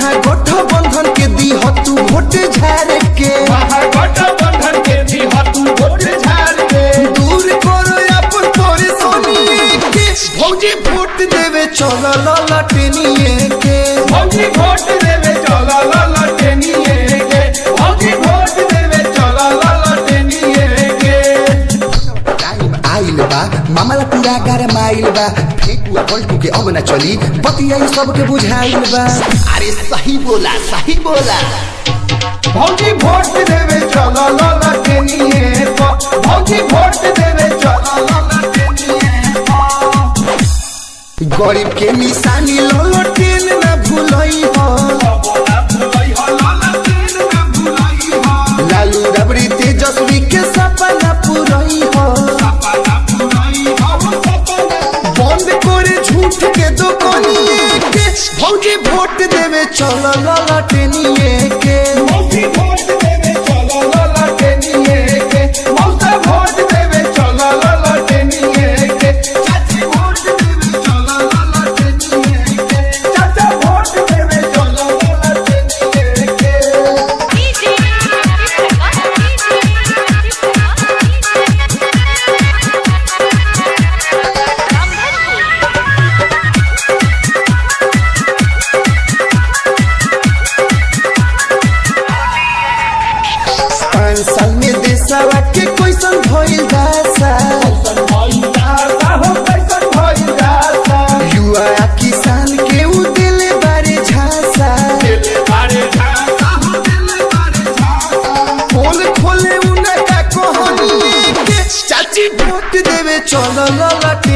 महागठबंधन के दी तू वोट झाड़ के, महागठबंधन के दी तू वोट झाड़ के। दूर करो अपन परेशानी के, भौजी वोट देवे चलो ललटनिए के, भौजी वोट देवे चलो ललटनिए के, भौजी वोट देवे चलो ललटनिए के। टाइम आइल बा मामला पूरा गरमाइल बा, फेकुआ पलटू के अब न चली बतिया सबके बुझाइल बा। अरे सही बोला सही बोला। भौजी वोट देवे चलो ललटनिए को, भौजी वोट देवे चलो ललटनिए को। गरीब के निशानी ललटेन न भूलई हो, लालू रबड़ी तेजस्वी के सपना पुरई हो, बंद करे झूठ के दुकानिए के, भौजी वोट देवे चलो ललटनिए के, भौजी वोट देवे चलो ललटनिए के, मौसा वोट देवे चलो ललटनिए के, चाची वोट देवे चलो ललटनिए के, चाचा वोट देवे चलो ललटनिए के। साल में देशवा के कैसन भइल दासा, युवा किसान के उ दिले बारे झांसा, खोल खोले उनका कहानी के, चाची वोट देवे चलो ललट